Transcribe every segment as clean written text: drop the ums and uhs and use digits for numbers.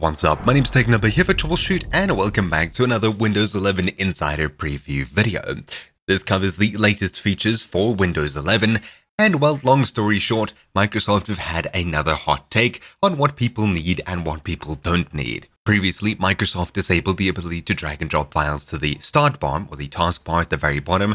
What's up? My name's Takenumber here for Troubleshoot, and welcome back to another Windows 11 Insider Preview video. This covers the latest features for Windows 11, and well, long story short, Microsoft have had another hot take on what people need and what people don't need. Previously, Microsoft disabled the ability to drag and drop files to the start bar, or the taskbar at the very bottom,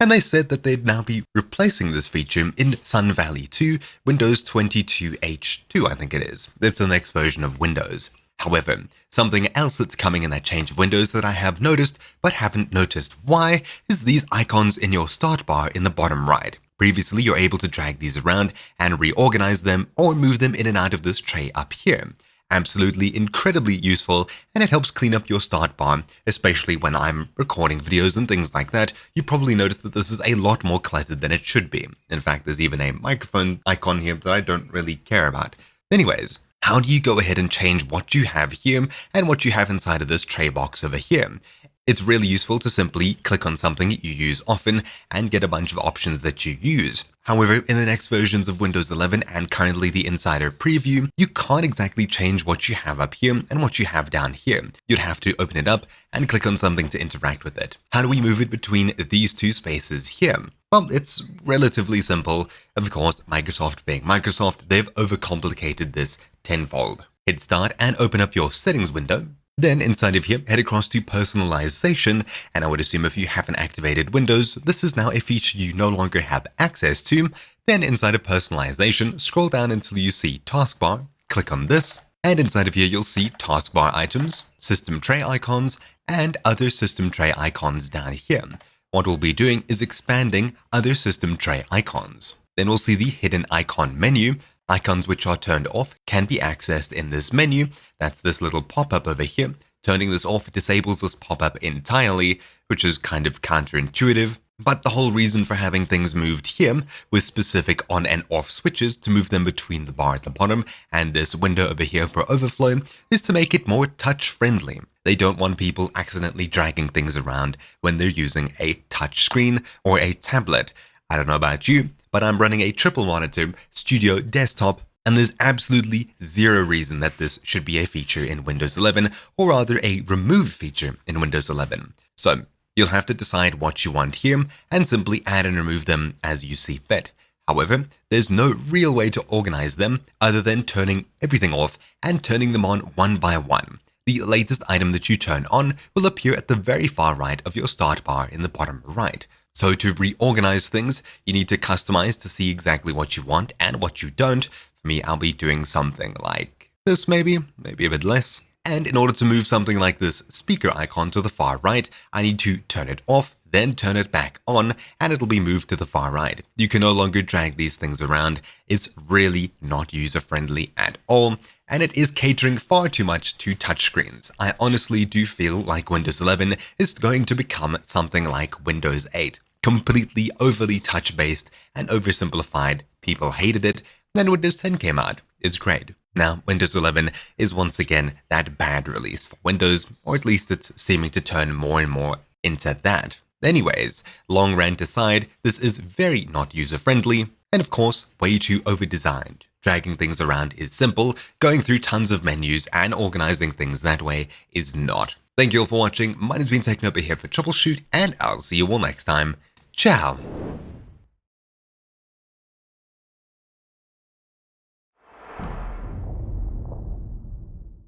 and they said that they'd now be replacing this feature in Sun Valley 2, Windows 22H2, I think it is. It's the next version of Windows. However, something else that's coming in that change of Windows that I have noticed but haven't noticed why is these icons in your start bar in the bottom right. Previously, you're able to drag these around and reorganize them or move them in and out of this tray up here. Absolutely incredibly useful, and it helps clean up your start bar, especially when I'm recording videos and things like that. You probably noticed that this is a lot more cluttered than it should be. In fact, there's even a microphone icon here that I don't really care about. Anyways, how do you go ahead and change what you have here and what you have inside of this tray box over here? It's really useful to simply click on something you use often and get a bunch of options that you use. However, in the next versions of Windows 11 and currently the Insider Preview, you can't exactly change what you have up here and what you have down here. You'd have to open it up and click on something to interact with it. How do we move it between these two spaces here? Well, it's relatively simple. Of course, Microsoft being Microsoft, they've overcomplicated this tenfold. Hit Start and open up your settings window. Then inside of here, head across to personalization, and I would assume if you haven't activated Windows, this is now a feature you no longer have access to. Then inside of personalization, scroll down until you see taskbar, click on this, and inside of here you'll see taskbar items, system tray icons, and other system tray icons down here. What we'll be doing is expanding other system tray icons. Then we'll see the hidden icon menu. Icons which are turned off can be accessed in this menu. That's this little pop-up over here. Turning this off disables this pop-up entirely, which is kind of counterintuitive. But the whole reason for having things moved here with specific on and off switches to move them between the bar at the bottom and this window over here for overflow is to make it more touch-friendly. They don't want people accidentally dragging things around when they're using a touch screen or a tablet. I don't know about you, but I'm running a triple monitor studio desktop, and there's absolutely zero reason that this should be a feature in Windows 11, or rather a removed feature in Windows 11. So you'll have to decide what you want here and simply add and remove them as you see fit. However, there's no real way to organize them other than turning everything off and turning them on one by one. The latest item that you turn on will appear at the very far right of your start bar in the bottom right. So to reorganize things, you need to customize to see exactly what you want and what you don't. For me, I'll be doing something like this maybe a bit less. And in order to move something like this speaker icon to the far right, I need to turn it off, then turn it back on, and it'll be moved to the far right. You can no longer drag these things around. It's really not user-friendly at all, and it is catering far too much to touchscreens. I honestly do feel like Windows 11 is going to become something like Windows 8. Completely overly touch-based and oversimplified. People hated it. Then Windows 10 came out. It's great. Now, Windows 11 is once again that bad release for Windows, or at least it's seeming to turn more and more into that. Anyways, long rant aside, this is very not user-friendly, and of course, way too over-designed. Dragging things around is simple, going through tons of menus and organizing things that way is not. Thank you all for watching. Mine has been Takenumber here for Troubleshoot, and I'll see you all next time. Ciao!